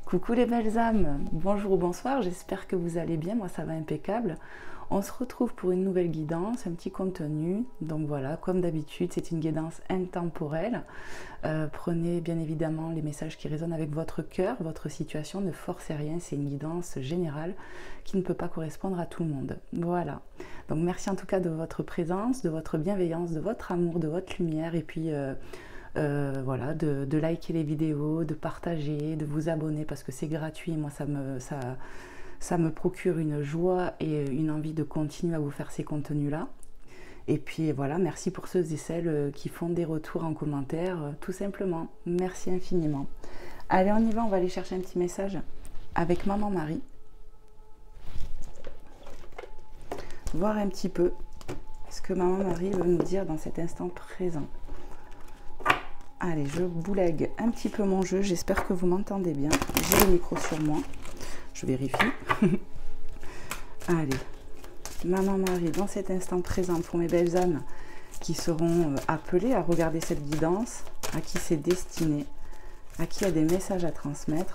Coucou les belles âmes, bonjour ou bonsoir, j'espère que vous allez bien, moi ça va impeccable. On se retrouve pour une nouvelle guidance, un petit contenu, donc voilà, comme d'habitude c'est une guidance intemporelle. Prenez bien évidemment les messages qui résonnent avec votre cœur, votre situation, ne forcez rien, c'est une guidance générale qui ne peut pas correspondre à tout le monde. Voilà, donc merci en tout cas de votre présence, de votre bienveillance, de votre amour, de votre lumière et puis... voilà, de liker les vidéos, de partager, de vous abonner parce que c'est gratuit. Moi, ça me procure une joie et une envie de continuer à vous faire ces contenus-là. Et puis voilà, merci pour ceux et celles qui font des retours en commentaire, tout simplement. Merci infiniment. Allez, on y va, on va aller chercher un petit message avec Maman Marie. Voir un petit peu ce que Maman Marie veut nous dire dans cet instant présent. Allez, je boulègue un petit peu mon jeu, j'espère que vous m'entendez bien. J'ai le micro sur moi, je vérifie. Allez, Maman Marie, dans cet instant présent, pour mes belles âmes qui seront appelées à regarder cette guidance, à qui c'est destiné, à qui a des messages à transmettre,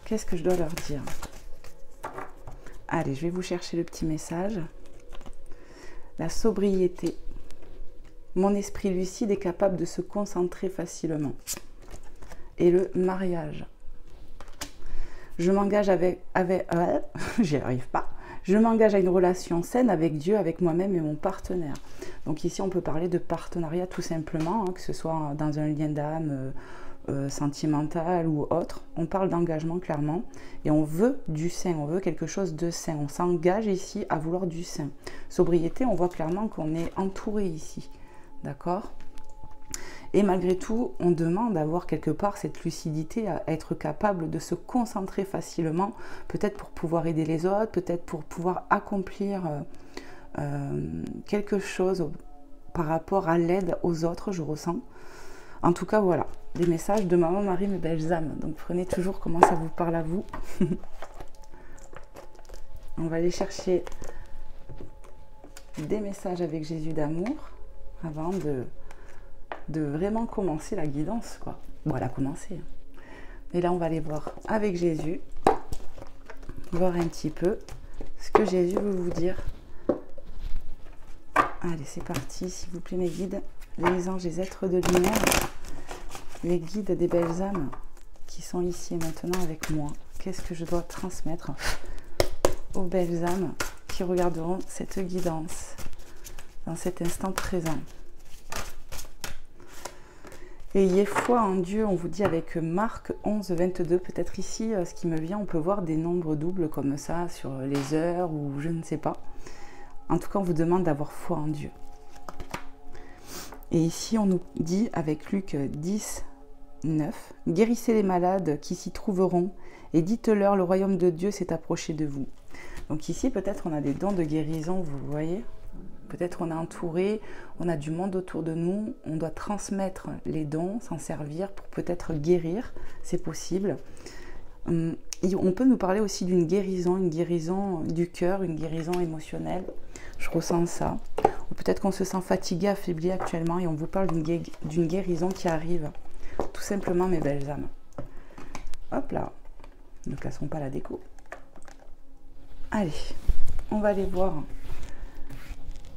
qu'est-ce que je dois leur dire? Allez, je vais vous chercher le petit message. La sobriété. Mon esprit lucide est capable de se concentrer facilement. Et le mariage. Je m'engage j'y arrive pas. Je m'engage à une relation saine avec Dieu, avec moi-même et mon partenaire. Donc ici, on peut parler de partenariat tout simplement, hein, que ce soit dans un lien d'âme sentimental ou autre. On parle d'engagement clairement et on veut du sain, on veut quelque chose de sain. On s'engage ici à vouloir du sain. Sobriété, on voit clairement qu'on est entouré ici. D'accord? Et malgré tout, on demande d'avoir quelque part cette lucidité, à être capable de se concentrer facilement, peut-être pour pouvoir aider les autres, peut-être pour pouvoir accomplir quelque chose par rapport à l'aide aux autres, je ressens. En tout cas, voilà, des messages de Maman Marie, mes belles âmes. Donc prenez toujours comment ça vous parle à vous. On va aller chercher des messages avec Jésus d'amour avant de vraiment commencer la guidance, quoi. Bon, elle a commencé. Et là, on va aller voir avec Jésus, voir un petit peu ce que Jésus veut vous dire. Allez, c'est parti, s'il vous plaît, mes guides, les anges, les êtres de lumière, les guides des belles âmes qui sont ici et maintenant avec moi. Qu'est-ce que je dois transmettre aux belles âmes qui regarderont cette guidance dans cet instant présent? Ayez foi en Dieu, on vous dit avec Marc 11, 22, peut-être ici, ce qui me vient, on peut voir des nombres doubles comme ça sur les heures ou je ne sais pas. En tout cas, on vous demande d'avoir foi en Dieu. Et ici, on nous dit avec Luc 10, 9, « Guérissez les malades qui s'y trouveront et dites-leur, le royaume de Dieu s'est approché de vous. » Donc ici, peut-être on a des dons de guérison, vous voyez. Peut-être on est entouré, on a du monde autour de nous, on doit transmettre les dons, s'en servir pour peut-être guérir, c'est possible. On peut nous parler aussi d'une guérison, une guérison du cœur, une guérison émotionnelle. Je ressens ça. Ou peut-être qu'on se sent fatigué, affaibli actuellement et on vous parle d'une guérison qui arrive. Tout simplement, mes belles âmes. Hop là, ne cassons pas la déco. Allez, on va aller voir.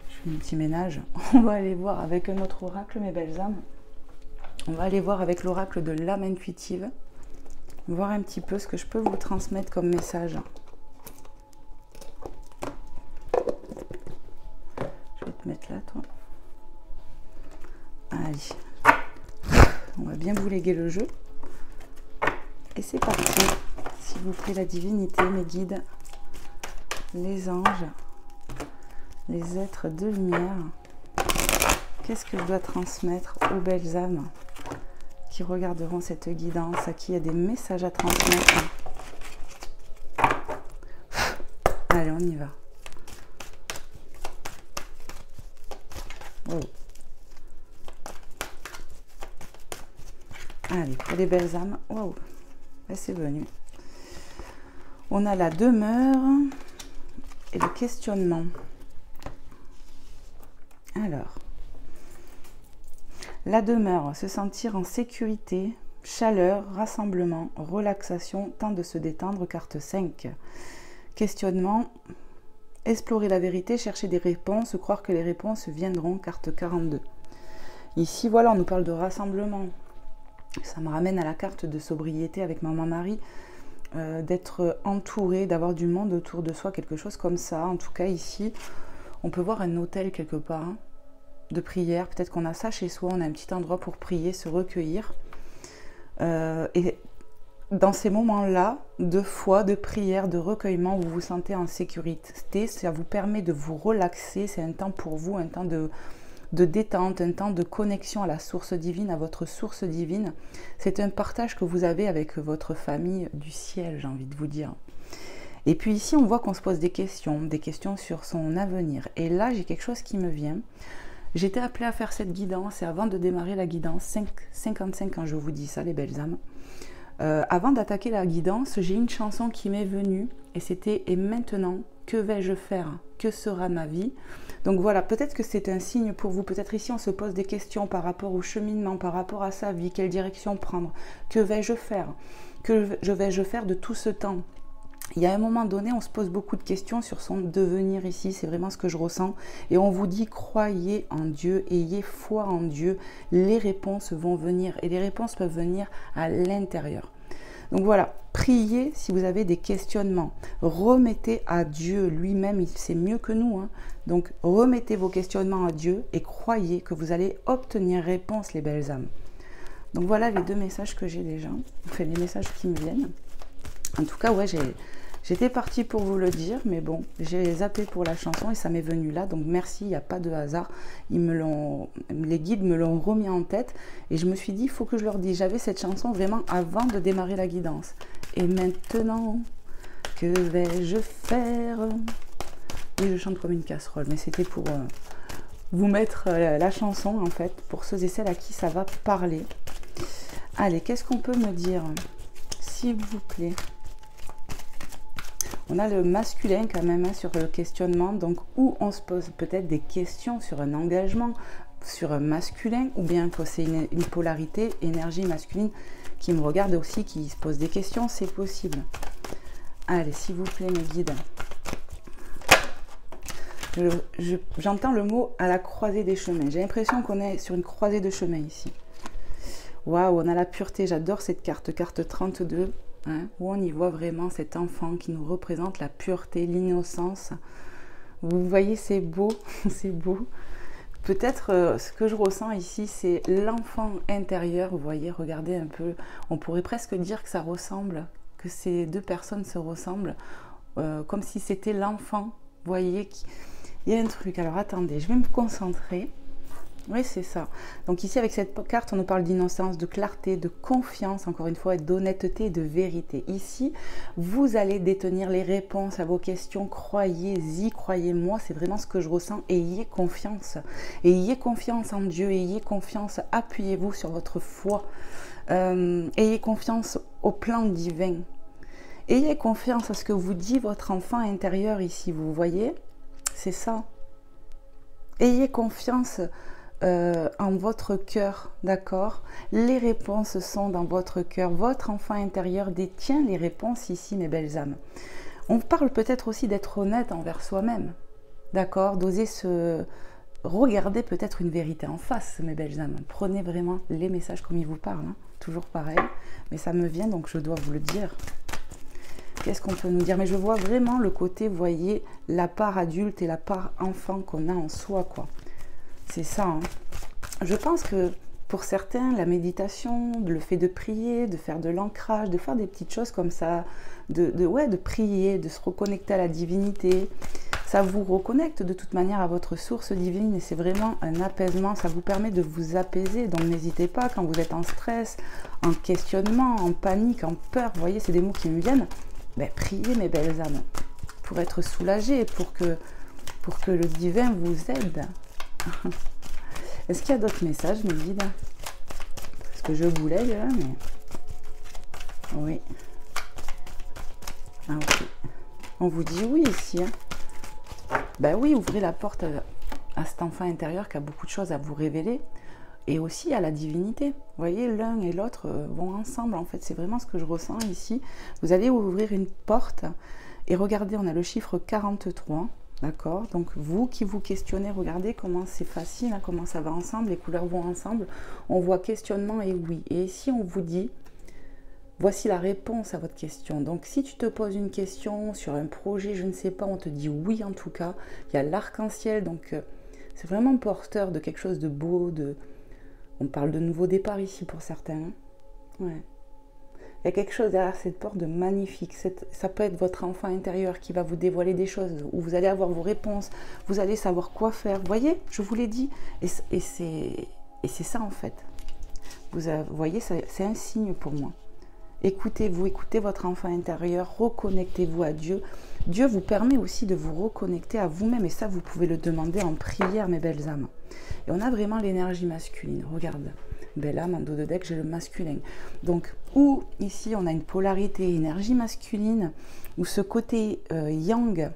Je fais un petit ménage. On va aller voir avec un autre oracle, mes belles âmes. On va aller voir avec l'oracle de l'âme intuitive. Voir un petit peu ce que je peux vous transmettre comme message. Je vais te mettre là, toi. Allez. On va bien vous léguer le jeu. Et c'est parti. S'il vous plaît, la divinité, mes guides, les anges, les êtres de lumière. Qu'est-ce que je dois transmettre aux belles âmes qui regarderont cette guidance, à qui il y a des messages à transmettre? Allez, on y va. Wow. Allez, pour les belles âmes, wow, c'est venu. On a la demeure et le questionnement. Alors, la demeure, se sentir en sécurité chaleur, rassemblement, relaxation, temps de se détendre, carte 5. Questionnement, explorer la vérité, chercher des réponses, croire que les réponses viendront, carte 42. Ici, voilà, on nous parle de rassemblement. Ça me ramène à la carte de sobriété avec Maman Marie, d'être entouré, d'avoir du monde autour de soi, quelque chose comme ça. En tout cas, ici, on peut voir un hôtel quelque part, hein, de prière. Peut-être qu'on a ça chez soi, on a un petit endroit pour prier, se recueillir. Et dans ces moments-là, de foi, de prière, de recueillement, vous vous sentez en sécurité. Ça vous permet de vous relaxer. C'est un temps pour vous, un temps de détente, un temps de connexion à la source divine, à votre source divine. C'est un partage que vous avez avec votre famille du ciel, j'ai envie de vous dire. Et puis ici, on voit qu'on se pose des questions sur son avenir. Et là, j'ai quelque chose qui me vient. J'étais appelée à faire cette guidance, et avant de démarrer la guidance, 55 quand je vous dis ça, les belles âmes, avant d'attaquer la guidance, j'ai une chanson qui m'est venue, et c'était « Et maintenant, que vais-je faire? Que sera ma vie ?» Donc voilà, peut-être que c'est un signe pour vous. Peut-être ici, on se pose des questions par rapport au cheminement, par rapport à sa vie, quelle direction prendre. Que vais-je faire? Que vais-je faire de tout ce temps? Il y a un moment donné, on se pose beaucoup de questions sur son devenir ici. C'est vraiment ce que je ressens. Et on vous dit, croyez en Dieu, ayez foi en Dieu. Les réponses vont venir. Et les réponses peuvent venir à l'intérieur. Donc voilà, priez si vous avez des questionnements. Remettez à Dieu lui-même, il sait mieux que nous, hein. Donc remettez vos questionnements à Dieu et croyez que vous allez obtenir réponse, les belles âmes. Donc voilà les deux messages que j'ai déjà, enfin les messages qui me viennent. En tout cas, ouais, j'étais partie pour vous le dire, mais bon, j'ai zappé pour la chanson et ça m'est venu là. Donc merci, il n'y a pas de hasard. Les guides me l'ont remis en tête et je me suis dit, il faut que je leur dise. J'avais cette chanson vraiment avant de démarrer la guidance. Et maintenant, que vais-je faire? Oui, je chante comme une casserole, mais c'était pour vous mettre la chanson, en fait, pour ceux et celles à qui ça va parler. Allez, qu'est-ce qu'on peut me dire, s'il vous plaît? On a le masculin quand même, hein, sur le questionnement, donc où on se pose peut-être des questions sur un engagement, sur un masculin, ou bien que c'est une polarité, énergie masculine, qui me regarde aussi, qui se pose des questions, c'est possible. Allez, s'il vous plaît, mes guides. J'entends le mot à la croisée des chemins. J'ai l'impression qu'on est sur une croisée de chemins ici. Waouh, on a la pureté. J'adore cette carte, carte 32, hein, où on y voit vraiment cet enfant qui nous représente la pureté, l'innocence. Vous voyez, c'est beau, c'est beau. Peut-être ce que je ressens ici, c'est l'enfant intérieur. Vous voyez, regardez un peu. On pourrait presque dire que ça ressemble, que ces deux personnes se ressemblent, comme si c'était l'enfant. Vous voyez, il y a un truc. Alors attendez, je vais me concentrer. Oui, c'est ça. Donc ici, avec cette carte, on nous parle d'innocence, de clarté, de confiance, encore une fois, et d'honnêteté et de vérité. Ici, vous allez détenir les réponses à vos questions. Croyez-y, croyez-moi, c'est vraiment ce que je ressens. Ayez confiance. Ayez confiance en Dieu, ayez confiance, appuyez-vous sur votre foi. Ayez confiance au plan divin. Ayez confiance à ce que vous dit votre enfant intérieur ici, vous voyez? C'est ça. Ayez confiance en votre cœur, d'accord? Les réponses sont dans votre cœur. Votre enfant intérieur détient les réponses ici, mes belles âmes. On parle peut-être aussi d'être honnête envers soi-même, d'accord? D'oser se regarder peut-être une vérité en face, mes belles âmes. Prenez vraiment les messages comme ils vous parlent, hein. Toujours pareil, mais ça me vient donc je dois vous le dire. Qu'est-ce qu'on peut nous dire? Mais je vois vraiment le côté, vous voyez, la part adulte et la part enfant qu'on a en soi, quoi. C'est ça, hein. Je pense que pour certains, la méditation, le fait de prier, de faire de l'ancrage, de faire des petites choses comme ça, de prier, de se reconnecter à la divinité, ça vous reconnecte de toute manière à votre source divine et c'est vraiment un apaisement, ça vous permet de vous apaiser. Donc n'hésitez pas quand vous êtes en stress, en questionnement, en panique, en peur, vous voyez, c'est des mots qui me viennent. Ben, priez mes belles âmes pour être soulagées, pour que le divin vous aide. Est-ce qu'il y a d'autres messages, mes guides? Parce que je voulais, là, mais... Oui. Ah, ok. On vous dit oui ici. Hein. Ben oui, ouvrez la porte à cet enfant intérieur qui a beaucoup de choses à vous révéler. et aussi à la divinité. Vous voyez, l'un et l'autre vont ensemble, en fait. C'est vraiment ce que je ressens ici. Vous allez ouvrir une porte et regardez, on a le chiffre 43. D'accord? Donc vous qui vous questionnez, regardez comment c'est facile, hein, comment ça va ensemble, les couleurs vont ensemble. On voit questionnement et oui. Et ici, on vous dit, voici la réponse à votre question. Donc si tu te poses une question sur un projet, je ne sais pas, on te dit oui en tout cas. Il y a l'arc-en-ciel, donc c'est vraiment porteur de quelque chose de beau. On parle de nouveau départ ici pour certains. Hein. Ouais. Il y a quelque chose derrière cette porte de magnifique. Ça peut être votre enfant intérieur qui va vous dévoiler des choses, où vous allez avoir vos réponses, vous allez savoir quoi faire. Vous voyez, je vous l'ai dit. Et c'est ça en fait. Vous voyez, c'est un signe pour moi. Écoutez-vous, écoutez votre enfant intérieur, reconnectez-vous à Dieu. Dieu vous permet aussi de vous reconnecter à vous-même. Et ça, vous pouvez le demander en prière, mes belles âmes. Et on a vraiment l'énergie masculine. Regarde. Belle âme, en dos de deck, j'ai le masculin. Donc, ou ici, on a une polarité énergie masculine, ou ce côté yang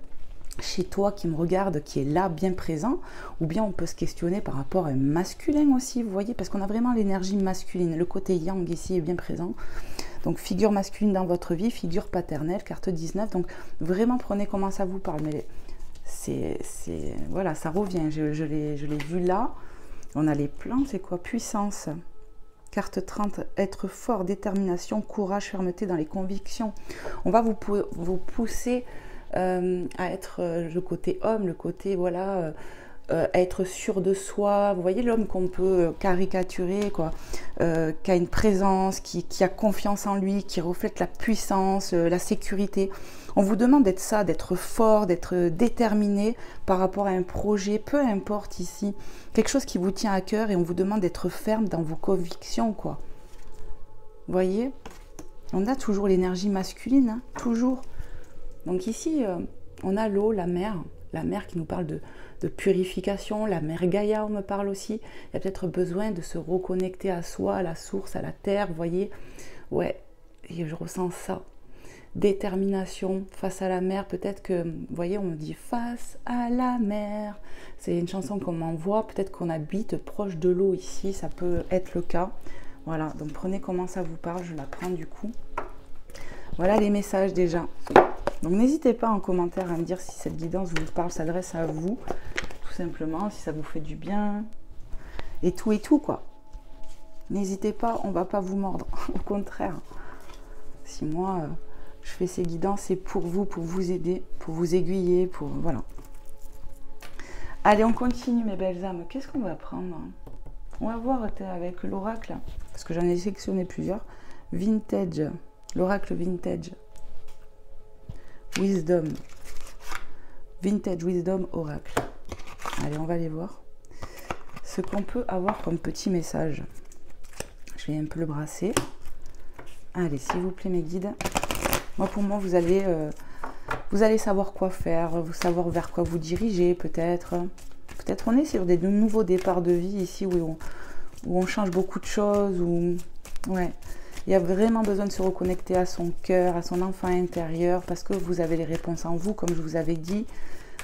chez toi qui me regarde, qui est là, bien présent, ou bien on peut se questionner par rapport à un masculin aussi, vous voyez, parce qu'on a vraiment l'énergie masculine. Le côté yang ici est bien présent. Donc, figure masculine dans votre vie, figure paternelle, carte 19. Donc, vraiment, prenez comment ça vous parle. Mais voilà, ça revient. Je l'ai vu là. On a les plans, c'est quoi? Puissance. Carte 30, être fort, détermination, courage, fermeté dans les convictions. On va vous pousser à être le côté homme, le côté, voilà, être sûr de soi. Vous voyez l'homme qu'on peut caricaturer, quoi, qui a une présence, qui a confiance en lui, qui reflète la puissance, la sécurité. On vous demande d'être ça, d'être fort, d'être déterminé par rapport à un projet, peu importe ici, quelque chose qui vous tient à cœur et on vous demande d'être ferme dans vos convictions, quoi. Vous voyez? On a toujours l'énergie masculine, hein, toujours. Donc ici, on a l'eau, la mer qui nous parle de purification, la mer Gaïa, on me parle aussi. Il y a peut-être besoin de se reconnecter à soi, à la source, à la terre, vous voyez? Ouais, et je ressens ça. Détermination face à la mer, peut-être que, vous voyez, on me dit face à la mer. C'est une chanson qu'on m'envoie, peut-être qu'on habite proche de l'eau ici, ça peut être le cas. Voilà, donc prenez comment ça vous parle, je la prends du coup. Voilà les messages déjà. Donc n'hésitez pas en commentaire à me dire si cette guidance vous parle, s'adresse à vous, tout simplement, si ça vous fait du bien, et tout quoi. N'hésitez pas, on ne va pas vous mordre, au contraire. Si moi, je fais ces guidances, c'est pour vous aider, pour vous aiguiller, pour... Voilà. Allez, on continue mes belles âmes. Qu'est-ce qu'on va prendre? On va voir avec l'oracle, parce que j'en ai sélectionné plusieurs. Vintage, l'oracle vintage. Wisdom. Vintage Wisdom Oracle. Allez, on va aller voir ce qu'on peut avoir comme petit message. Je vais un peu le brasser. Allez, s'il vous plaît, mes guides. Moi, pour moi, vous allez savoir quoi faire, vous savoir vers quoi vous diriger, peut-être. Peut-être on est sur des nouveaux départs de vie ici où on change beaucoup de choses. Ouais. Il y a vraiment besoin de se reconnecter à son cœur, à son enfant intérieur, parce que vous avez les réponses en vous, comme je vous avais dit.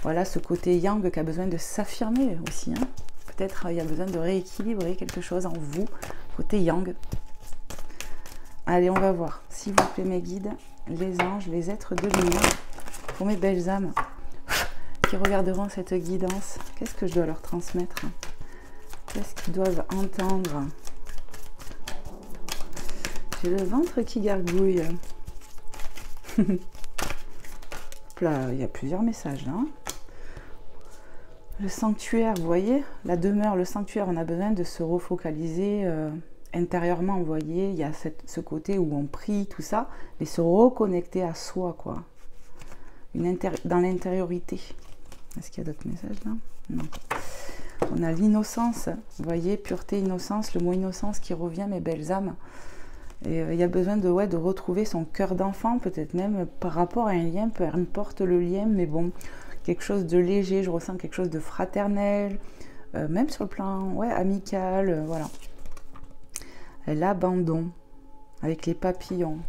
Voilà, ce côté yang qui a besoin de s'affirmer aussi. Hein. Peut-être il y a besoin de rééquilibrer quelque chose en vous, côté yang. Allez, on va voir, s'il vous plaît, mes guides, les anges, les êtres de lumière, pour mes belles âmes qui regarderont cette guidance. Qu'est-ce que je dois leur transmettre? Qu'est-ce qu'ils doivent entendre? J'ai le ventre qui gargouille. Là, il y a plusieurs messages là. Le sanctuaire, vous voyez, la demeure, le sanctuaire, on a besoin de se refocaliser intérieurement, vous voyez, il y a ce côté où on prie, tout ça, mais se reconnecter à soi, quoi. Dans l'intériorité. Est-ce qu'il y a d'autres messages là? Non. On a l'innocence, vous voyez, pureté, innocence, le mot innocence qui revient, mes belles âmes. Et il y a besoin de retrouver son cœur d'enfant, peut-être même par rapport à un lien, peu importe le lien, mais bon, quelque chose de léger, je ressens quelque chose de fraternel, même sur le plan amical, voilà. L'abandon, avec les papillons.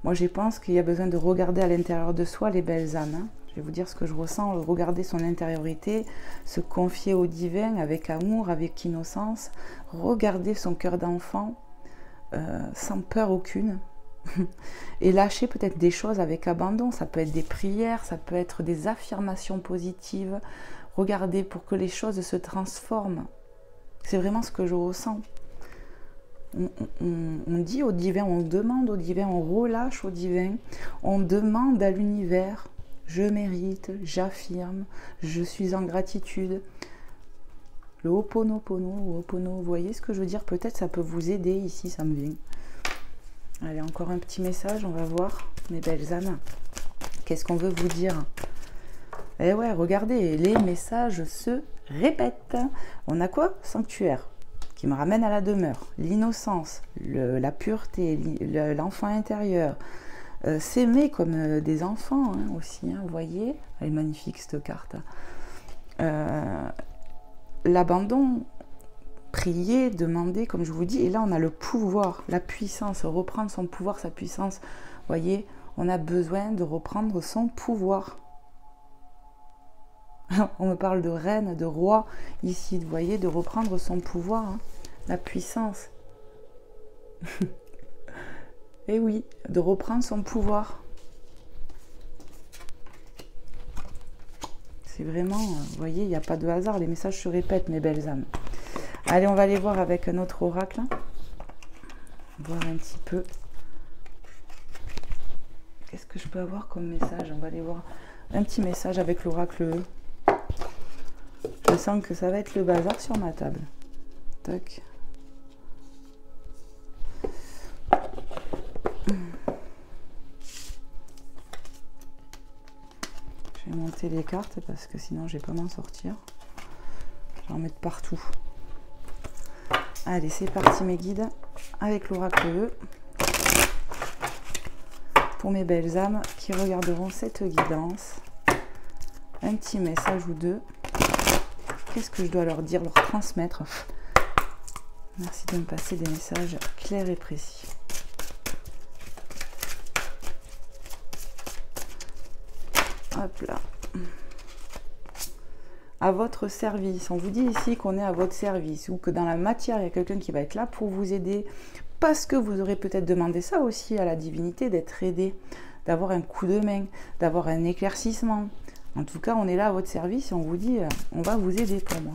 Moi, je pense qu'il y a besoin de regarder à l'intérieur de soi les belles âmes. Hein. Je vais vous dire ce que je ressens. Regarder son intériorité, se confier au divin avec amour, avec innocence. Regarder son cœur d'enfant sans peur aucune. Et lâcher peut-être des choses avec abandon. Ça peut être des prières, ça peut être des affirmations positives. Regardez pour que les choses se transforment. C'est vraiment ce que je ressens. On dit au divin, on demande au divin, on relâche au divin, on demande à l'univers, je mérite, j'affirme, je suis en gratitude. Le Ho'oponopono, vous voyez ce que je veux dire? Peut-être ça peut vous aider ici, ça me vient. Allez, encore un petit message, on va voir, mes belles âmes. Qu'est-ce qu'on veut vous dire? Eh ouais, regardez, les messages se répètent. On a quoi? Sanctuaire, qui me ramène à la demeure, l'innocence, la pureté, l'enfant intérieur, s'aimer comme des enfants hein, aussi, hein, vous voyez, elle est magnifique cette carte. L'abandon, prier, demander, comme je vous dis, et là on a le pouvoir, la puissance, reprendre son pouvoir, sa puissance, vous voyez, on a besoin de reprendre son pouvoir. On me parle de reine, de roi, ici, vous voyez, de reprendre son pouvoir, hein. La puissance. Et oui, de reprendre son pouvoir. C'est vraiment, vous voyez, il n'y a pas de hasard, les messages se répètent, mes belles âmes. Allez, on va aller voir avec un autre oracle. Voir un petit peu. Qu'est-ce que je peux avoir comme message? On va aller voir un petit message avec l'oracle E. Je sens que ça va être le bazar sur ma table. Tac. Je vais monter les cartes parce que sinon je vais pas m'en sortir. Je vais en mettre partout. Allez, c'est parti mes guides avec l'oracle E. Pour mes belles âmes qui regarderont cette guidance. Un petit message ou deux. Qu'est-ce que je dois leur dire, leur transmettre? Merci de me passer des messages clairs et précis. Hop là. À votre service. On vous dit ici qu'on est à votre service ou que dans la matière, il y a quelqu'un qui va être là pour vous aider parce que vous aurez peut-être demandé ça aussi à la divinité, d'être aidé, d'avoir un coup de main, d'avoir un éclaircissement. En tout cas, on est là à votre service et on vous dit, on va vous aider pour moi.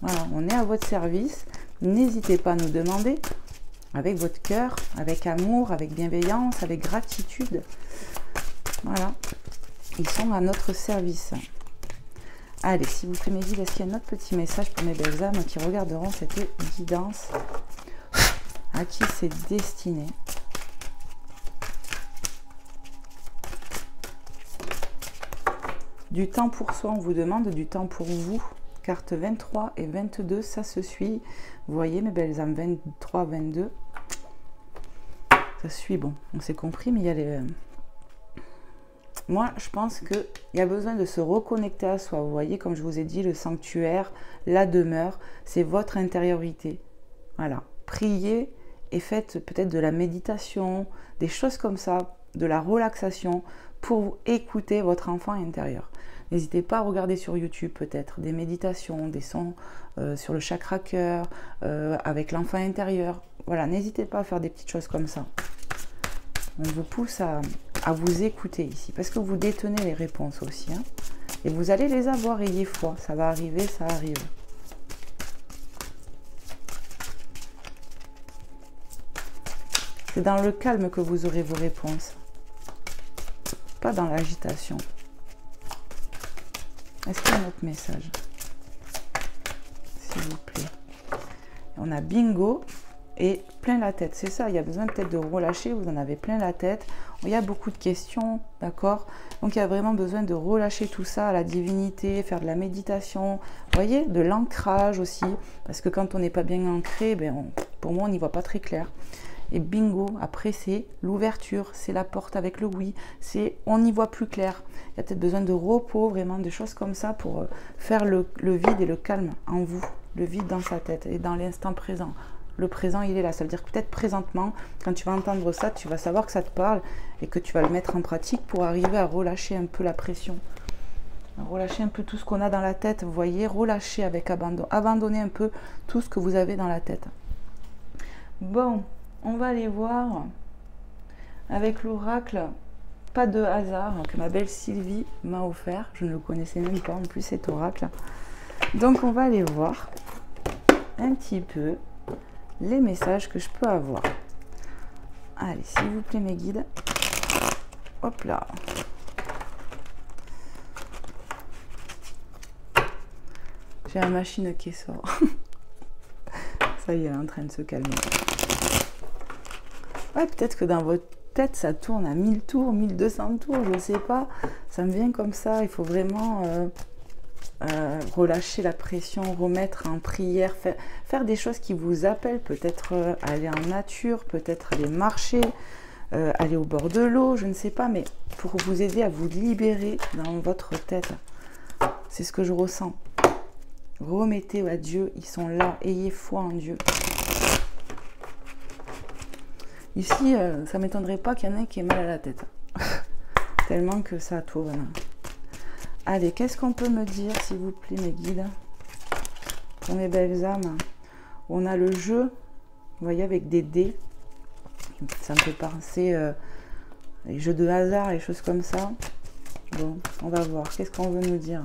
Voilà, on est à votre service. N'hésitez pas à nous demander avec votre cœur, avec amour, avec bienveillance, avec gratitude. Voilà, ils sont à notre service. Allez, s'il vous plaît, mes guides, est-ce qu'il y a un autre petit message pour mes belles âmes qui regarderont cette guidance? À qui c'est destiné? Du temps pour soi, on vous demande du temps pour vous. Carte 23 et 22, ça se suit. Vous voyez, mes belles âmes, 23, 22. Ça suit, bon, on s'est compris, mais il y a les... Moi, je pense qu'il y a besoin de se reconnecter à soi. Vous voyez, comme je vous ai dit, le sanctuaire, la demeure, c'est votre intériorité. Voilà. Priez et faites peut-être de la méditation, des choses comme ça, de la relaxation pour écouter votre enfant intérieur. N'hésitez pas à regarder sur YouTube peut-être des méditations, des sons sur le chakra cœur, avec l'enfant intérieur. Voilà, n'hésitez pas à faire des petites choses comme ça. On vous pousse à vous écouter ici, parce que vous détenez les réponses aussi. Hein, et vous allez les avoir, ayez foi. Ça va arriver, ça arrive. C'est dans le calme que vous aurez vos réponses. Pas dans l'agitation. Est-ce qu'il y a un autre message? S'il vous plaît. On a bingo et plein la tête. C'est ça, il y a besoin peut-être de relâcher. Vous en avez plein la tête. Il y a beaucoup de questions, d'accord? Donc il y a vraiment besoin de relâcher tout ça à la divinité, faire de la méditation. Vous voyez, de l'ancrage aussi. Parce que quand on n'est pas bien ancré, ben pour moi, on n'y voit pas très clair. Et bingo, après c'est l'ouverture, c'est la porte avec le oui, c'est on y voit plus clair. Il y a peut-être besoin de repos, vraiment des choses comme ça pour faire le vide et le calme en vous, le vide dans sa tête et dans l'instant présent. Le présent, il est là, ça veut dire que peut-être présentement, quand tu vas entendre ça, tu vas savoir que ça te parle et que tu vas le mettre en pratique pour arriver à relâcher un peu la pression. Relâchez un peu tout ce qu'on a dans la tête, vous voyez, relâchez avec abandon. Abandonnez un peu tout ce que vous avez dans la tête. Bon, on va aller voir avec l'oracle, pas de hasard, que ma belle Sylvie m'a offert. Je ne le connaissais même pas, en plus cet oracle. Donc on va aller voir un petit peu les messages que je peux avoir. Allez, s'il vous plaît mes guides. Hop là. J'ai la machine qui sort. Ça y est, elle est en train de se calmer. Ouais, peut-être que dans votre tête, ça tourne à 1000 tours, 1200 tours, je ne sais pas. Ça me vient comme ça. Il faut vraiment relâcher la pression, remettre en prière, faire des choses qui vous appellent. Peut-être aller en nature, peut-être aller marcher, aller au bord de l'eau, je ne sais pas. Mais pour vous aider à vous libérer dans votre tête. C'est ce que je ressens. Remettez à Dieu, ils sont là, ayez foi en Dieu. Ici, ça ne m'étonnerait pas qu'il y en ait qui ait mal à la tête. Tellement que ça tourne. Allez, qu'est-ce qu'on peut me dire, s'il vous plaît, mes guides? Pour mes belles âmes. On a le jeu, vous voyez, avec des dés. Ça me fait penser les jeux de hasard, les choses comme ça. Bon, on va voir. Qu'est-ce qu'on veut nous dire?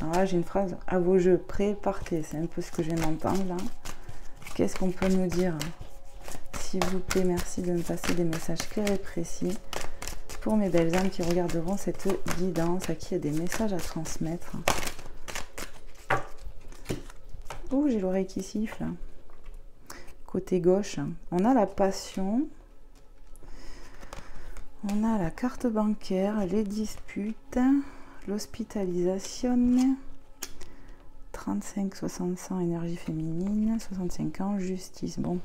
Alors là, j'ai une phrase. À vos jeux, prêts, partez. C'est un peu ce que je viens d'entendre là. Qu'est-ce qu'on peut nous dire? S'il vous plaît, merci de me passer des messages clairs et précis pour mes belles âmes qui regarderont cette guidance, à qui il y a des messages à transmettre. Oh, j'ai l'oreille qui siffle. Côté gauche, on a la passion. On a la carte bancaire, les disputes, l'hospitalisation, 35-60 ans, énergie féminine, 65 ans, justice. Bon.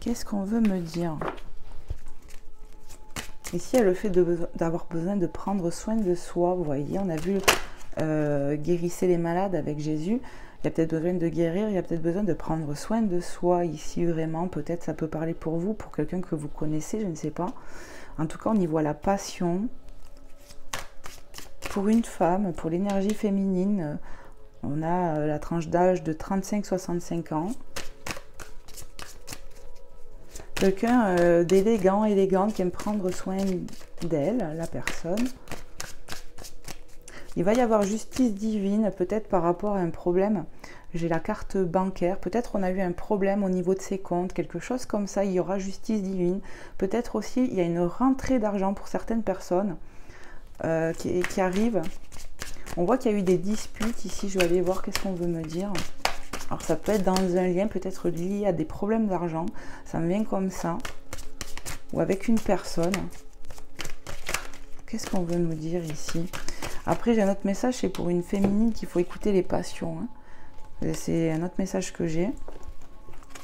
Qu'est-ce qu'on veut me dire? Ici, il y a le fait d'avoir besoin de prendre soin de soi. Vous voyez, on a vu guérissez les malades avec Jésus. Il y a peut-être besoin de guérir, il y a peut-être besoin de prendre soin de soi. Ici, vraiment, peut-être ça peut parler pour vous, pour quelqu'un que vous connaissez, je ne sais pas. En tout cas, on y voit la passion. Pour une femme, pour l'énergie féminine, on a la tranche d'âge de 35-65 ans. Quelqu'un d'élégant, élégante, qui aime prendre soin d'elle, la personne. Il va y avoir justice divine, peut-être par rapport à un problème. J'ai la carte bancaire. Peut-être on a eu un problème au niveau de ses comptes, quelque chose comme ça. Il y aura justice divine. Peut-être aussi il y a une rentrée d'argent pour certaines personnes qui arrive. On voit qu'il y a eu des disputes ici. Je vais aller voir qu'est-ce qu'on veut me dire. Alors ça peut être dans un lien, peut-être lié à des problèmes d'argent. Ça me vient comme ça. Ou avec une personne. Qu'est-ce qu'on veut nous dire ici? Après, j'ai un autre message, c'est pour une féminine qu'il faut écouter les passions. Hein. C'est un autre message que j'ai.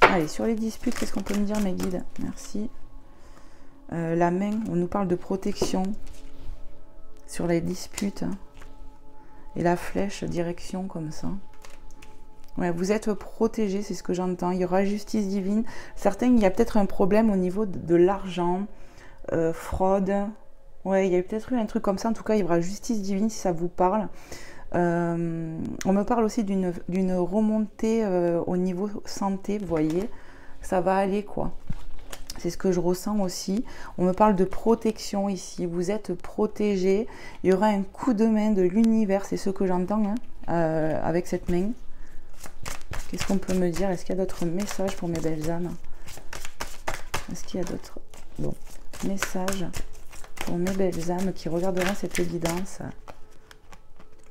Allez, sur les disputes, qu'est-ce qu'on peut me dire, mes guides? Merci. La main, on nous parle de protection sur les disputes. Et la flèche, direction, comme ça. Ouais, vous êtes protégés, c'est ce que j'entends. Il y aura justice divine. Certains, il y a peut-être un problème au niveau de l'argent, fraude. Ouais, il y a peut-être eu un truc comme ça. En tout cas, il y aura justice divine si ça vous parle. On me parle aussi d'une remontée au niveau santé, vous voyez. Ça va aller, quoi. C'est ce que je ressens aussi. On me parle de protection ici. Vous êtes protégés. Il y aura un coup de main de l'univers. C'est ce que j'entends hein, avec cette main. Qu'est-ce qu'on peut me dire? Est-ce qu'il y a d'autres messages pour mes belles âmes? Est-ce qu'il y a d'autres messages pour mes belles âmes qui regarderont cette guidance?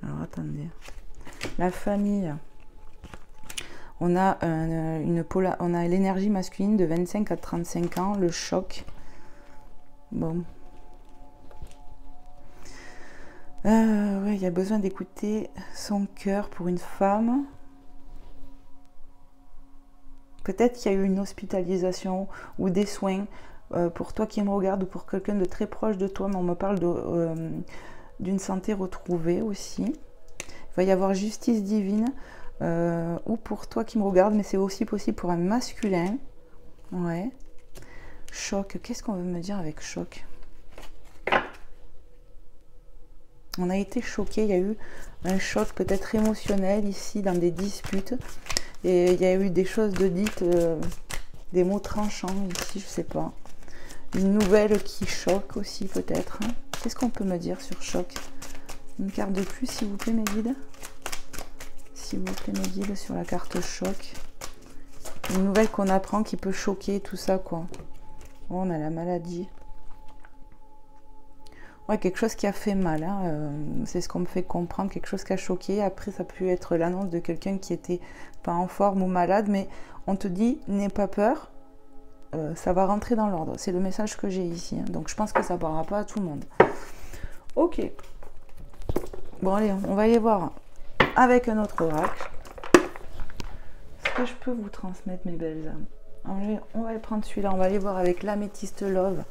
Alors, attendez. La famille. On a, on a l'énergie masculine de 25 à 35 ans, le choc. Bon. Ouais, il y a besoin d'écouter son cœur pour une femme. Peut-être qu'il y a eu une hospitalisation ou des soins pour toi qui me regarde ou pour quelqu'un de très proche de toi, mais on me parle d'une santé retrouvée aussi. Il va y avoir justice divine ou pour toi qui me regarde, mais c'est aussi possible pour un masculin. Ouais. Choc. Qu'est-ce qu'on veut me dire avec choc? On a été choqué. Il y a eu un choc peut-être émotionnel ici dans des disputes. Et il y a eu des choses de dites, des mots tranchants ici, je sais pas. Une nouvelle qui choque aussi peut-être. Qu'est-ce qu'on peut me dire sur choc? Une carte de plus s'il vous plaît mes guides. S'il vous plaît mes guides sur la carte choc. Une nouvelle qu'on apprend qui peut choquer, tout ça quoi. Oh, on a la maladie. Ouais, quelque chose qui a fait mal. Hein. C'est ce qu'on me fait comprendre, quelque chose qui a choqué. Après, ça peut être l'annonce de quelqu'un qui était pas en forme ou malade, mais on te dit, n'aie pas peur, ça va rentrer dans l'ordre. C'est le message que j'ai ici. Hein. Donc, je pense que ça ne parlera pas à tout le monde. Ok. Bon, allez, on va aller voir avec un autre oracle. Est-ce que je peux vous transmettre mes belles âmes? On va aller prendre celui-là. On va aller voir avec l'améthyste love.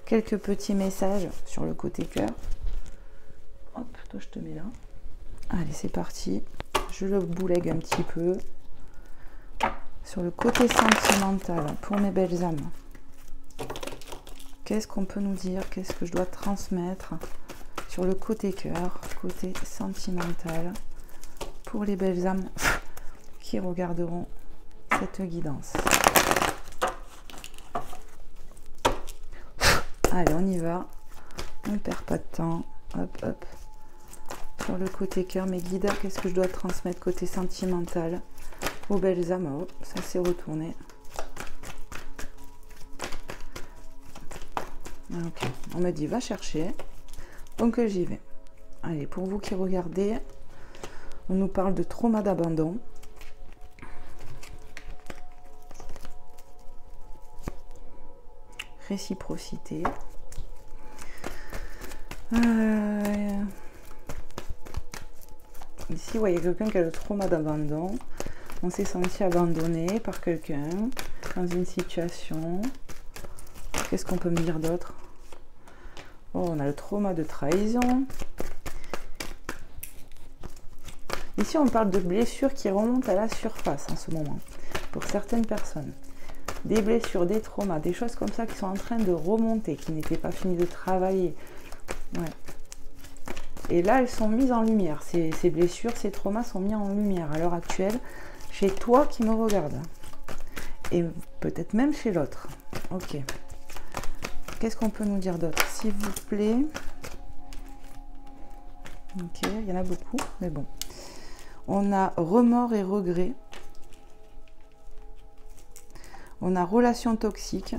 Quelques petits messages sur le côté cœur. Hop, toi je te mets là. Allez, c'est parti. Je le boulègue un petit peu. Sur le côté sentimental, pour mes belles âmes. Qu'est-ce qu'on peut nous dire? Qu'est-ce que je dois transmettre sur le côté cœur, côté sentimental, pour les belles âmes qui regarderont cette guidance? Allez, on y va. On ne perd pas de temps. Hop, hop. Sur le côté cœur, mes guides, qu'est-ce que je dois transmettre côté sentimental aux belles âmes? Oh, ça s'est retourné. Ok, on m'a dit va chercher. Donc j'y vais. Allez, pour vous qui regardez, on nous parle de trauma d'abandon. Réciprocité. Ici, ouais, il y a quelqu'un qui a le trauma d'abandon. On s'est senti abandonné par quelqu'un dans une situation. Qu'est-ce qu'on peut me dire d'autre? Oh, on a le trauma de trahison. Ici, on parle de blessures qui remontent à la surface en ce moment, pour certaines personnes. Des blessures, des traumas, des choses comme ça qui sont en train de remonter, qui n'étaient pas finies de travailler. Ouais. Et là, elles sont mises en lumière. Ces blessures, ces traumas sont mis en lumière à l'heure actuelle chez toi qui me regarde. Et peut-être même chez l'autre. Ok. Qu'est-ce qu'on peut nous dire d'autre, s'il vous plaît? Ok, il y en a beaucoup, mais bon. On a remords et regrets. On a relation toxique.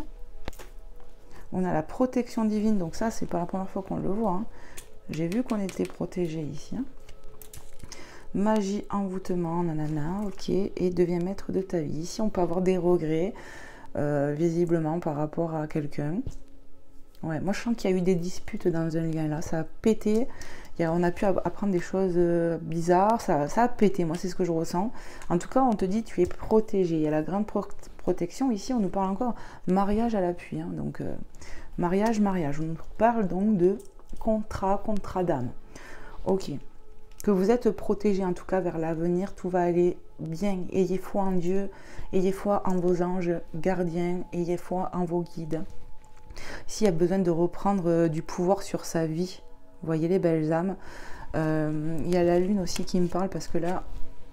On a la protection divine. Donc ça, c'est pas la première fois qu'on le voit. Hein. J'ai vu qu'on était protégé ici. Hein. Magie, envoûtement, nanana, ok. Et deviens maître de ta vie. Ici, on peut avoir des regrets, visiblement, par rapport à quelqu'un. Ouais, moi, je sens qu'il y a eu des disputes dans un lien là. Ça a pété. On a pu apprendre des choses bizarres. Ça a pété. Moi, c'est ce que je ressens. En tout cas, on te dit tu es protégé. Il y a la grande protection. Ici, on nous parle encore mariage à l'appui. Hein. Donc, mariage. On nous parle donc de contrat d'âme. Ok. Que vous êtes protégé, en tout cas, vers l'avenir. Tout va aller bien. Ayez foi en Dieu. Ayez foi en vos anges gardiens. Ayez foi en vos guides. S'il y a besoin de reprendre du pouvoir sur sa vie, vous voyez les belles âmes. Il y a la lune aussi qui me parle parce que là,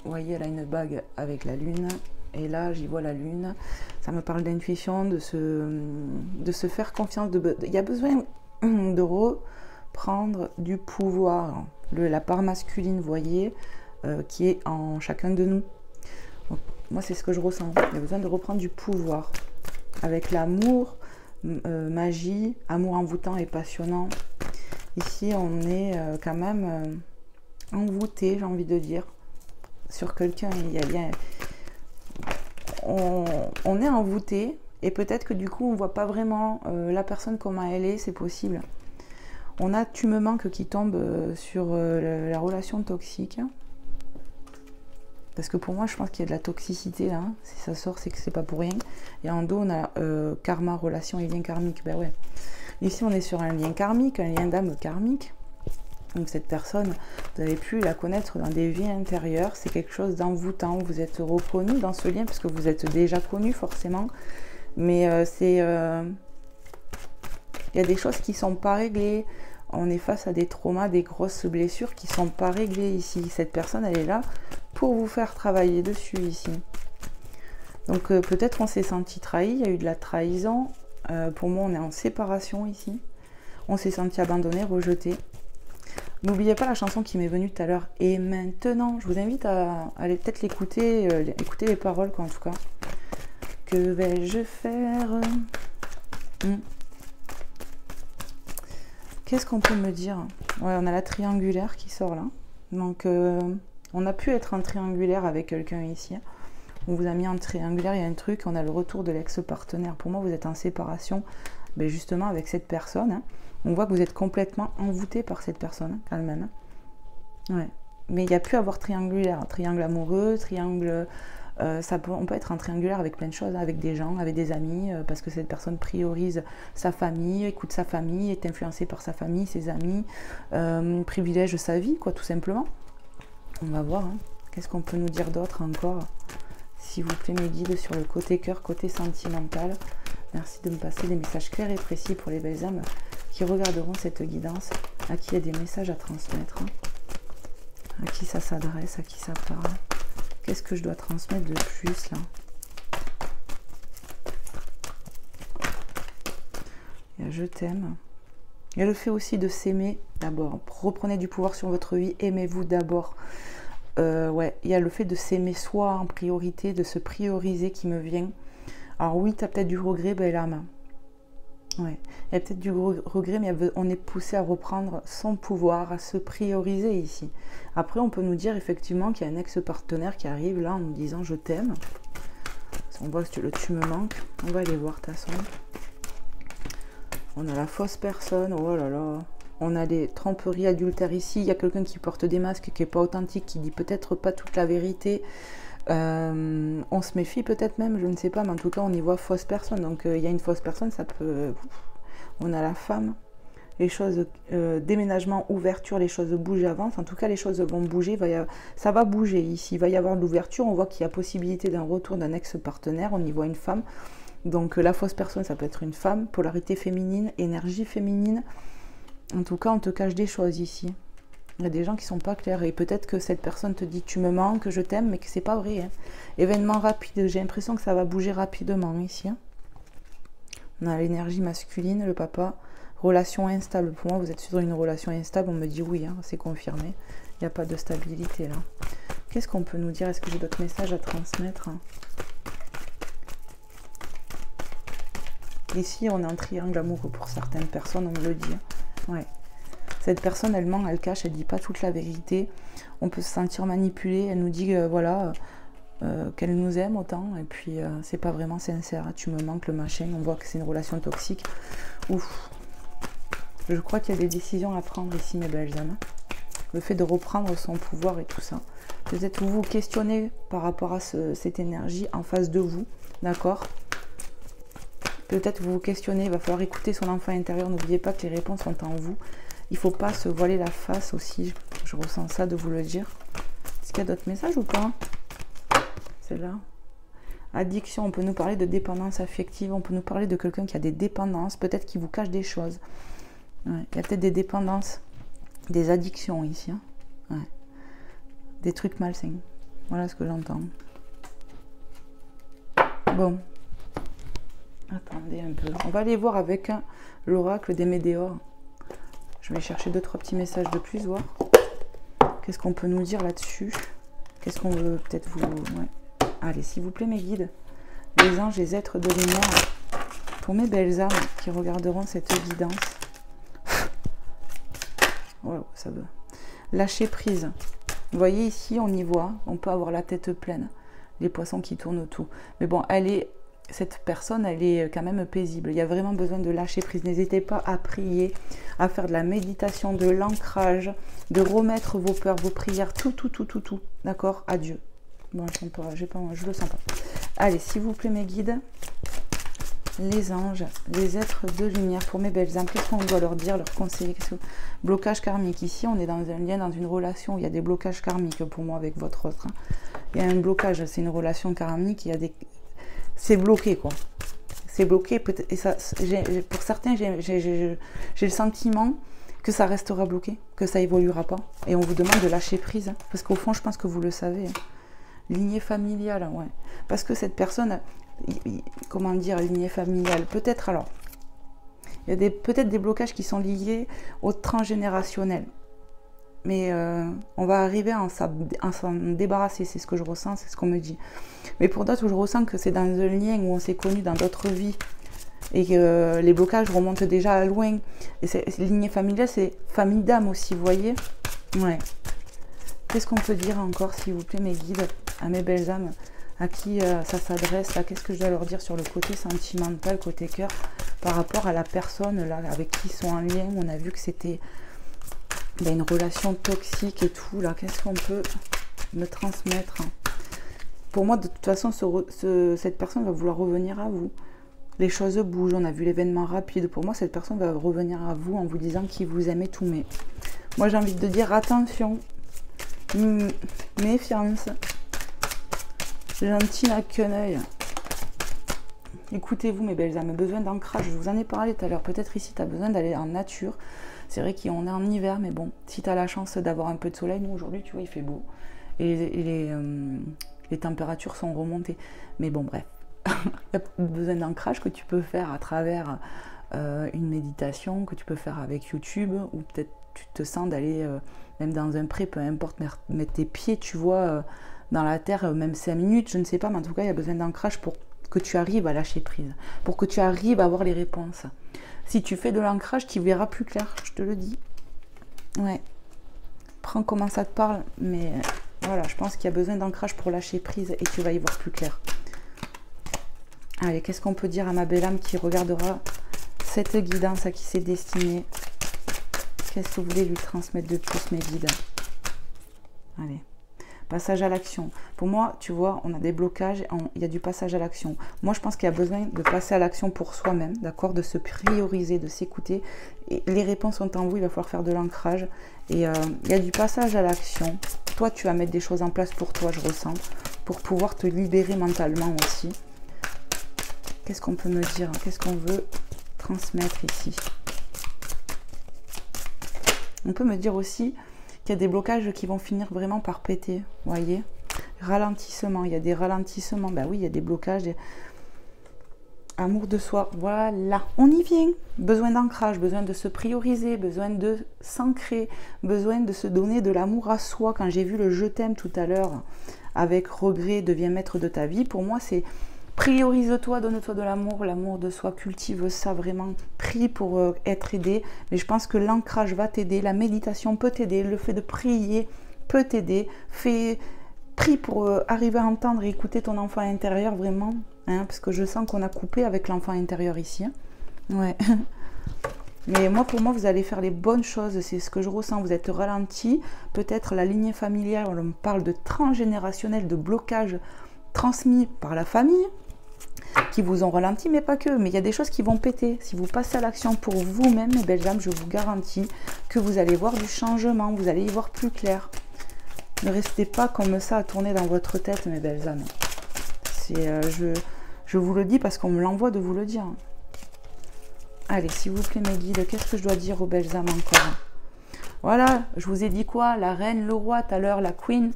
vous voyez, elle a une bague avec la lune. Et là, j'y vois la lune. Ça me parle d'intuition, de se faire confiance. Il y a besoin de reprendre du pouvoir. La part masculine, vous voyez, qui est en chacun de nous. Donc, moi, c'est ce que je ressens. Il y a besoin de reprendre du pouvoir. Avec l'amour, magie, amour envoûtant et passionnant. Ici, on est quand même envoûté, j'ai envie de dire, sur quelqu'un. On est envoûté et peut-être que du coup, on ne voit pas vraiment la personne comment elle est, c'est possible. On a tu me manques qui tombe sur la relation toxique. Parce que pour moi, je pense qu'il y a de la toxicité là. Hein. Si ça sort, c'est que c'est pas pour rien. Et en dos, on a karma, relation et lien karmique. Ben ouais. Ici, on est sur un lien karmique, un lien d'âme karmique. Donc cette personne, vous avez pu la connaître dans des vies intérieures. C'est quelque chose d'envoûtant. Vous êtes reconnu dans ce lien parce que vous êtes déjà connu forcément. Mais il y a des choses qui ne sont pas réglées. On est face à des traumas, des grosses blessures qui ne sont pas réglées ici. Cette personne, elle est là pour vous faire travailler dessus ici. Donc peut-être on s'est senti trahi, il y a eu de la trahison. Pour moi, on est en séparation ici. On s'est senti abandonné, rejeté. N'oubliez pas la chanson qui m'est venue tout à l'heure. Et maintenant, je vous invite à aller peut-être l'écouter, écouter les paroles, quoi, en tout cas. Que vais-je faire? Qu'est-ce qu'on peut me dire? Ouais, on a la triangulaire qui sort là. Donc, on a pu être en triangulaire avec quelqu'un ici. On vous a mis en triangulaire, il y a un truc, on a le retour de l'ex-partenaire. Pour moi, vous êtes en séparation, mais justement avec cette personne. Hein. On voit que vous êtes complètement envoûté par cette personne, quand même. Ouais. Mais il y a pu avoir triangulaire, triangle amoureux, triangle... on peut être en triangulaire avec plein de choses, hein, avec des gens, avec des amis, parce que cette personne priorise sa famille, écoute sa famille, est influencée par sa famille, ses amis, privilège sa vie, quoi, tout simplement. On va voir, hein. Qu'est-ce qu'on peut nous dire d'autre encore? S'il vous plaît, mes guides, sur le côté cœur, côté sentimental. Merci de me passer des messages clairs et précis pour les belles âmes qui regarderont cette guidance, à qui il y a des messages à transmettre, hein. À qui ça s'adresse, à qui ça parle. Qu'est-ce que je dois transmettre de plus, là? Il y a je t'aime. Il y a le fait aussi de s'aimer d'abord. Reprenez du pouvoir sur votre vie, aimez-vous d'abord. Ouais, il y a le fait de s'aimer soi en priorité, de se prioriser qui me vient. Alors oui, tu as peut-être du regret, belle âme. Ouais, il y a peut-être du regret, mais on est poussé à reprendre son pouvoir, à se prioriser ici. Après, on peut nous dire effectivement qu'il y a un ex-partenaire qui arrive là en nous disant je t'aime. On voit que tu me manques. On va aller voir ta façon. On a la fausse personne, oh là là. On a des tromperies adultères ici. Il y a quelqu'un qui porte des masques, qui n'est pas authentique, qui dit peut-être pas toute la vérité. On se méfie peut-être même, je ne sais pas, mais en tout cas on y voit fausse personne. Donc il y a une fausse personne, ça peut... On a la femme, les choses, déménagement, ouverture, les choses bougent, avancent. En tout cas les choses vont bouger, ça va bouger ici. Il va y avoir de l'ouverture, on voit qu'il y a possibilité d'un retour d'un ex-partenaire, on y voit une femme. Donc la fausse personne, ça peut être une femme, polarité féminine, énergie féminine. En tout cas, on te cache des choses ici. Il y a des gens qui sont pas clairs et peut-être que cette personne te dit tu me manques, je t'aime, mais que c'est pas vrai. Hein. Événement rapide, j'ai l'impression que ça va bouger rapidement ici. Hein. On a l'énergie masculine, le papa, relation instable. Pour moi, vous êtes sur une relation instable, on me dit oui, hein, c'est confirmé. Il n'y a pas de stabilité là. Qu'est-ce qu'on peut nous dire? Est-ce que j'ai d'autres messages à transmettre? Ici, on est en triangle amoureux pour certaines personnes, on me le dit. Ouais. Cette personne, elle ment, elle cache, elle dit pas toute la vérité. On peut se sentir manipulé. Elle nous dit voilà, qu'elle nous aime autant, et puis c'est pas vraiment sincère. Tu me manques, le machin. On voit que c'est une relation toxique. Ouf. Je crois qu'il y a des décisions à prendre ici, mes belles âmes. Le fait de reprendre son pouvoir et tout ça. Peut-être vous vous questionnez par rapport à cette énergie en face de vous, d'accord? Peut-être vous vous questionnez, il va falloir écouter son enfant intérieur. N'oubliez pas que les réponses sont en vous. Il ne faut pas se voiler la face aussi. Je ressens ça de vous le dire. Est-ce qu'il y a d'autres messages ou pas? C'est là. Addiction, on peut nous parler de dépendance affective. On peut nous parler de quelqu'un qui a des dépendances. Peut-être qu'il vous cache des choses. Ouais. Il y a peut-être des dépendances, des addictions ici. Hein. Ouais. Des trucs malsains. Voilà ce que j'entends. Bon. Attendez un peu. On va aller voir avec l'oracle des météores. Je vais chercher 2-3 petits messages de plus, voir. Qu'est-ce qu'on peut nous dire là-dessus? Qu'est-ce qu'on veut peut-être vous... Ouais. Allez, s'il vous plaît, mes guides. Les anges, les êtres de lumière. Pour mes belles âmes qui regarderont cette guidance. Wow, ça veut. Lâcher prise. Vous voyez ici, on y voit. On peut avoir la tête pleine. Les poissons qui tournent autour. Mais bon, cette personne, elle est quand même paisible. Il y a vraiment besoin de lâcher prise. N'hésitez pas à prier, à faire de la méditation, de l'ancrage, de remettre vos peurs, vos prières, tout. D'accord? À Dieu. Bon, je le sens pas. Allez, s'il vous plaît, mes guides, les anges, les êtres de lumière, pour mes belles âmes, qu'est-ce qu'on doit leur dire, leur conseiller? Blocage karmique. Ici, on est dans un lien, dans une relation. Il y a des blocages karmiques pour moi avec votre autre. Hein. Il y a un blocage, c'est une relation karmique. Il y a des... C'est bloqué, quoi. c'est bloqué. Et ça, pour certains, j'ai le sentiment que ça restera bloqué, que ça évoluera pas. Et on vous demande de lâcher prise. Hein, parce qu'au fond, je pense que vous le savez. Hein. Lignée familiale, ouais. Parce que cette personne, comment dire, lignée familiale, peut-être alors, il y a peut-être des blocages qui sont liés au transgénérationnel. Mais on va arriver à s'en débarrasser, c'est ce que je ressens, c'est ce qu'on me dit. Mais pour d'autres, je ressens que c'est dans un lien où on s'est connus dans d'autres vies et que les blocages remontent déjà à loin. Et lignée familiale, c'est famille d'âme aussi, vous voyez? Ouais. Qu'est-ce qu'on peut dire encore, s'il vous plaît, mes guides, à mes belles âmes, à qui ça s'adresse là? Qu'est-ce que je dois leur dire sur le côté sentimental, côté cœur, par rapport à la personne là avec qui ils sont en lien? On a vu que c'était une relation toxique et tout là. Qu'est-ce qu'on peut me transmettre? Pour moi, de toute façon, cette personne va vouloir revenir à vous. Les choses bougent, on a vu l'événement rapide. Pour moi, cette personne va revenir à vous en vous disant qu'il vous aime et tout. Mais moi, j'ai envie de dire attention, méfiance, gentil n'a qu'un œil. Écoutez-vous, mes belles âmes, besoin d'ancrage. Je vous en ai parlé tout à l'heure. Peut-être ici, tu as besoin d'aller en nature. C'est vrai qu'on est en hiver, mais bon, si tu as la chance d'avoir un peu de soleil, nous aujourd'hui, tu vois, il fait beau. Et les températures sont remontées. Mais bon, bref. Il y a besoin d'ancrage que tu peux faire à travers une méditation, que tu peux faire avec YouTube, ou peut-être tu te sens d'aller même dans un pré, peu importe, mettre tes pieds, tu vois, dans la terre, même 5 minutes, je ne sais pas, mais en tout cas, il y a besoin d'ancrage pour que tu arrives à lâcher prise, pour que tu arrives à avoir les réponses. Si tu fais de l'ancrage, tu verras plus clair, je te le dis. Ouais. Prends comment ça te parle, mais voilà, je pense qu'il y a besoin d'ancrage pour lâcher prise et tu vas y voir plus clair. Allez, qu'est-ce qu'on peut dire à ma belle âme qui regardera cette guidance à qui c'est destiné? Qu'est-ce que vous voulez lui transmettre de plus, mes guides? Allez. Passage à l'action. Pour moi, tu vois, on a des blocages, il y a du passage à l'action. Moi, je pense qu'il y a besoin de passer à l'action pour soi-même, d'accord? De se prioriser, de s'écouter. Et les réponses sont en vous, il va falloir faire de l'ancrage. Et il y a du passage à l'action. Toi, tu vas mettre des choses en place pour toi, je ressens, pour pouvoir te libérer mentalement aussi. Qu'est-ce qu'on peut me dire? Qu'est-ce qu'on veut transmettre ici? On peut me dire aussi qu'il y a des blocages qui vont finir vraiment par péter, vous voyez? Ralentissement, il y a des ralentissements, ben oui, il y a des blocages, amour de soi, voilà, on y vient. Besoin d'ancrage, besoin de se prioriser, besoin de s'ancrer, besoin de se donner de l'amour à soi. Quand j'ai vu le je t'aime tout à l'heure, avec regret, deviens maître de ta vie, pour moi c'est priorise-toi, donne-toi de l'amour de soi, cultive ça vraiment, prie pour être aidé, mais je pense que l'ancrage va t'aider, la méditation peut t'aider, le fait de prier peut t'aider, prie pour arriver à entendre et écouter ton enfant intérieur vraiment, hein, parce que je sens qu'on a coupé avec l'enfant intérieur ici, hein. Ouais. Mais moi, pour moi, vous allez faire les bonnes choses, c'est ce que je ressens, vous êtes ralenti, peut-être la lignée familiale, on me parle de transgénérationnel, de blocage transmis par la famille, qui vous ont ralenti, mais pas que. Mais il y a des choses qui vont péter. Si vous passez à l'action pour vous-même, mes belles âmes, je vous garantis que vous allez voir du changement, vous allez y voir plus clair. Ne restez pas comme ça à tourner dans votre tête, mes belles âmes. Je vous le dis parce qu'on me l'envoie de vous le dire. Allez, s'il vous plaît, mes guides, qu'est-ce que je dois dire aux belles âmes encore? Voilà, je vous ai dit quoi? La reine, le roi, tout à l'heure, la queen.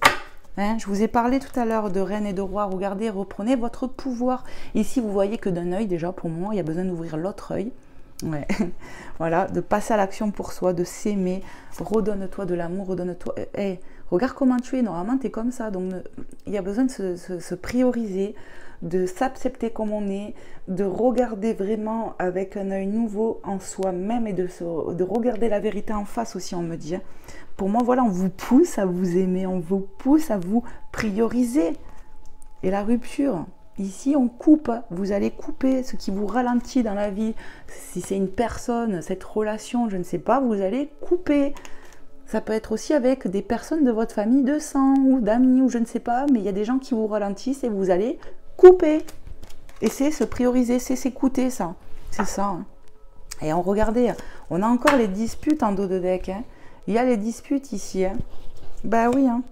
Hein, je vous ai parlé tout à l'heure de reine et de roi. Regardez, reprenez votre pouvoir. Ici, vous voyez que d'un œil, déjà, pour moi, il y a besoin d'ouvrir l'autre œil. Ouais. Voilà, de passer à l'action pour soi, de s'aimer. Redonne-toi de l'amour, redonne-toi... Hey, regarde comment tu es, normalement, tu es comme ça. Donc, il y a besoin de se prioriser, de s'accepter comme on est, de regarder vraiment avec un œil nouveau en soi-même et de regarder la vérité en face aussi, on me dit. Hein. Pour moi, voilà, on vous pousse à vous aimer, on vous pousse à vous prioriser. Et la rupture, ici, on coupe. Vous allez couper ce qui vous ralentit dans la vie. Si c'est une personne, cette relation, je ne sais pas, vous allez couper. Ça peut être aussi avec des personnes de votre famille de sang ou d'amis ou je ne sais pas, mais il y a des gens qui vous ralentissent et vous allez couper. Et c'est se prioriser, c'est s'écouter, ça. C'est ça. Hein. Et regardez, on a encore les disputes en dos de deck. Hein. Il y a les disputes ici. Hein. Ben oui. Hein.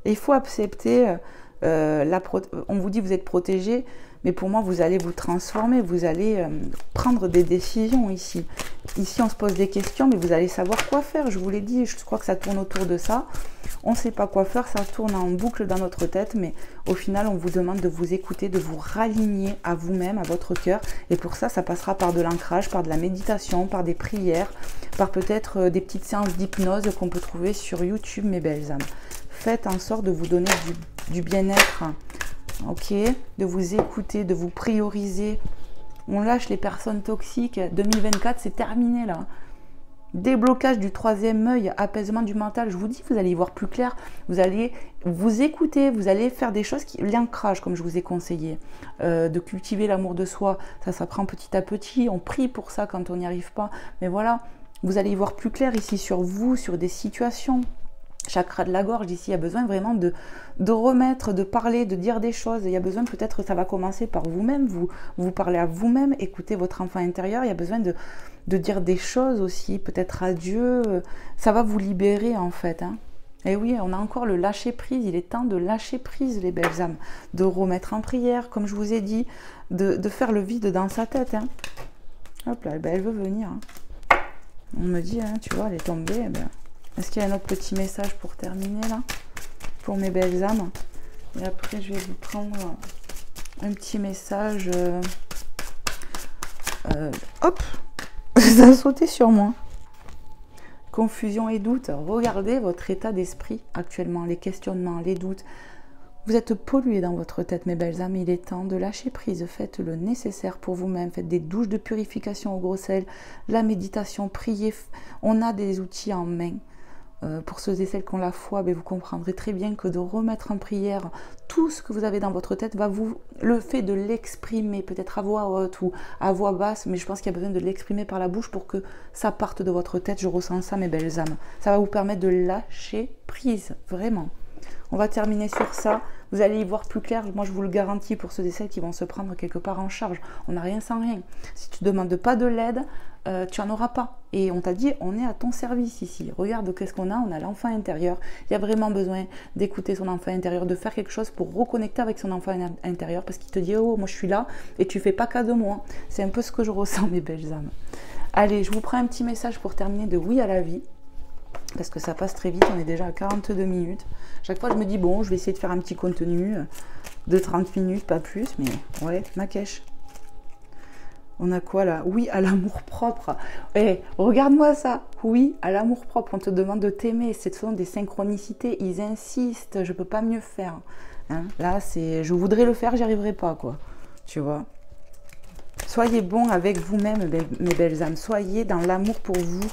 Et il faut accepter. On vous dit vous êtes protégé, mais pour moi, vous allez vous transformer, vous allez prendre des décisions ici. Ici, on se pose des questions, mais vous allez savoir quoi faire. Je vous l'ai dit, je crois que ça tourne autour de ça. On ne sait pas quoi faire, ça tourne en boucle dans notre tête, mais au final, on vous demande de vous écouter, de vous raligner à vous-même, à votre cœur. Et pour ça, ça passera par de l'ancrage, par de la méditation, par des prières, par peut-être des petites séances d'hypnose qu'on peut trouver sur YouTube, mes belles âmes. Faites en sorte de vous donner du bien-être, ok, de vous écouter, de vous prioriser. On lâche les personnes toxiques. 2024, c'est terminé là. Déblocage du troisième œil, apaisement du mental. Je vous dis, vous allez y voir plus clair. Vous allez vous écouter, vous allez faire des choses qui... L'ancrage, comme je vous ai conseillé, de cultiver l'amour de soi. Ça prend petit à petit. On prie pour ça quand on n'y arrive pas. Mais voilà, vous allez y voir plus clair ici sur vous, sur des situations. Chakra de la gorge, ici, il y a besoin vraiment de remettre, de parler, de dire des choses. Il y a besoin, peut-être, ça va commencer par vous-même, vous parlez à vous-même, écoutez votre enfant intérieur. Il y a besoin de dire des choses aussi, peut-être à Dieu. Ça va vous libérer, en fait. Hein. Et oui, on a encore le lâcher-prise. Il est temps de lâcher prise, les belles âmes. De remettre en prière, comme je vous ai dit, de faire le vide dans sa tête. Hein. Hop là, ben, elle veut venir. Hein. On me dit, hein, tu vois, elle est tombée, ben... Est-ce qu'il y a un autre petit message pour terminer là? Pour mes belles âmes. Et après, je vais vous prendre un petit message. Hop! Ça a sauté sur moi. Confusion et doute. Regardez votre état d'esprit actuellement, les questionnements, les doutes. Vous êtes pollué dans votre tête, mes belles âmes. Il est temps de lâcher prise. Faites le nécessaire pour vous-même. Faites des douches de purification au gros sel, la méditation, priez. On a des outils en main. Pour ceux et celles qui ont la foi, ben vous comprendrez très bien que de remettre en prière tout ce que vous avez dans votre tête, le fait de l'exprimer, peut-être à voix haute ou à voix basse, mais je pense qu'il y a besoin de l'exprimer par la bouche pour que ça parte de votre tête. Je ressens ça, mes belles âmes. Ça va vous permettre de lâcher prise, vraiment. On va terminer sur ça. Vous allez y voir plus clair. Moi, je vous le garantis pour ceux et celles qui vont se prendre quelque part en charge. On n'a rien sans rien. Si tu ne demandes pas de l'aide, tu n'en auras pas. Et on t'a dit, on est à ton service ici. Regarde qu'est-ce qu'on a. On a l'enfant intérieur. Il y a vraiment besoin d'écouter son enfant intérieur, de faire quelque chose pour reconnecter avec son enfant intérieur parce qu'il te dit, oh, moi, je suis là et tu fais pas cas de moi. C'est un peu ce que je ressens, mes belles âmes. Allez, je vous prends un petit message pour terminer de oui à la vie. Parce que ça passe très vite, on est déjà à 42 minutes. Chaque fois, je me dis, bon, je vais essayer de faire un petit contenu de 30 minutes, pas plus, mais ouais, ma cache. On a quoi là? Oui, à l'amour propre. Eh, regarde-moi ça. Oui, à l'amour propre. On te demande de t'aimer. Ce sont des synchronicités. Ils insistent. Je peux pas mieux faire. Hein, là, c'est. Je voudrais le faire, j'y arriverai pas, quoi. Tu vois. Soyez bon avec vous-même, mes belles âmes. Soyez dans l'amour pour vous.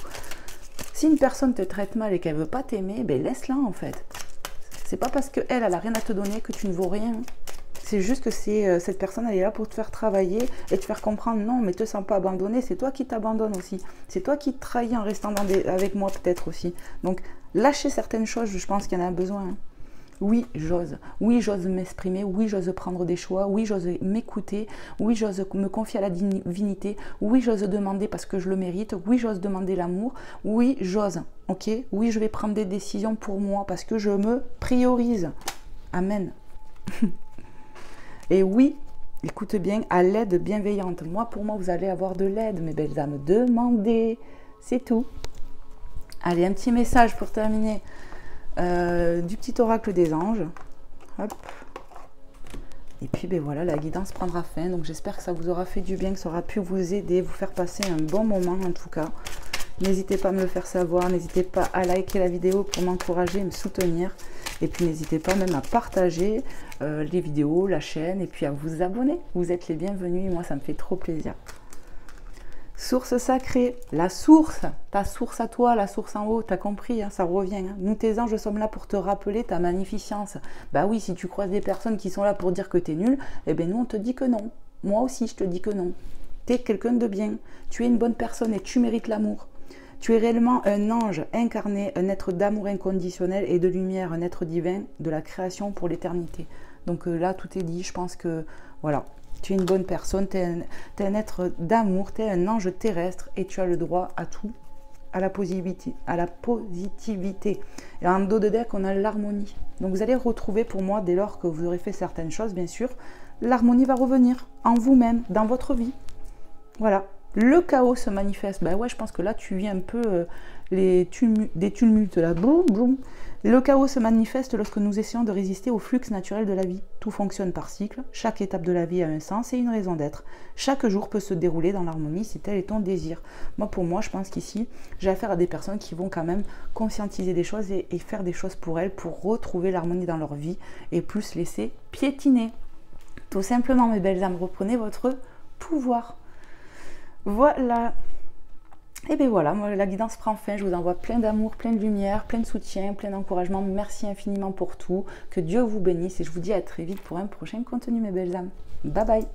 Si une personne te traite mal et qu'elle veut pas t'aimer, ben laisse-la en fait. C'est pas parce qu'elle a rien à te donner que tu ne vaux rien. C'est juste que cette personne, elle est là pour te faire travailler et te faire comprendre, non, mais te sens pas abandonné, c'est toi qui t'abandonnes aussi. C'est toi qui te trahis en restant avec moi peut-être aussi. Donc, lâcher certaines choses, je pense qu'il y en a besoin. Hein. Oui, j'ose. Oui, j'ose m'exprimer. Oui, j'ose prendre des choix. Oui, j'ose m'écouter. Oui, j'ose me confier à la divinité. Oui, j'ose demander parce que je le mérite. Oui, j'ose demander l'amour. Oui, j'ose. Ok? Oui, je vais prendre des décisions pour moi parce que je me priorise. Amen. Et oui, écoute bien, à l'aide bienveillante. Moi, pour moi, vous allez avoir de l'aide, mes belles âmes. Demandez. C'est tout. Allez, un petit message pour terminer. Du petit oracle des anges. Hop. Et puis ben voilà, la guidance prendra fin. Donc j'espère que ça vous aura fait du bien, que ça aura pu vous aider, vous faire passer un bon moment en tout cas. N'hésitez pas à me le faire savoir, n'hésitez pas à liker la vidéo pour m'encourager, me soutenir. Et puis n'hésitez pas même à partager les vidéos, la chaîne et puis à vous abonner. Vous êtes les bienvenus et moi ça me fait trop plaisir. Source sacrée, la source, ta source à toi, la source en haut, t'as compris, hein, ça revient. Hein. Nous, tes anges, sommes là pour te rappeler ta magnificence. Bah oui, si tu croises des personnes qui sont là pour dire que t'es nul, eh bien nous, on te dit que non. Moi aussi, je te dis que non. T'es quelqu'un de bien, tu es une bonne personne et tu mérites l'amour. Tu es réellement un ange incarné, un être d'amour inconditionnel et de lumière, un être divin de la création pour l'éternité. Donc là, tout est dit, je pense que, voilà. Tu es une bonne personne, tu es un être d'amour, tu es un ange terrestre et tu as le droit à tout, à la positivité. Et en dos de deck, on a l'harmonie. Donc vous allez retrouver pour moi, dès lors que vous aurez fait certaines choses, bien sûr, l'harmonie va revenir en vous-même, dans votre vie. Voilà. Le chaos se manifeste. Ben ouais, je pense que là, tu vis un peu des tumultes. Là. Boum, boum. Le chaos se manifeste lorsque nous essayons de résister au flux naturel de la vie. Tout fonctionne par cycle. Chaque étape de la vie a un sens et une raison d'être. Chaque jour peut se dérouler dans l'harmonie si tel est ton désir. Pour moi, je pense qu'ici, j'ai affaire à des personnes qui vont quand même conscientiser des choses et faire des choses pour elles, pour retrouver l'harmonie dans leur vie et plus laisser piétiner. Tout simplement, mes belles âmes, reprenez votre pouvoir. Voilà. Et bien voilà, moi, la guidance prend fin. Je vous envoie plein d'amour, plein de lumière, plein de soutien, plein d'encouragement. Merci infiniment pour tout. Que Dieu vous bénisse et je vous dis à très vite pour un prochain contenu, mes belles âmes. Bye bye.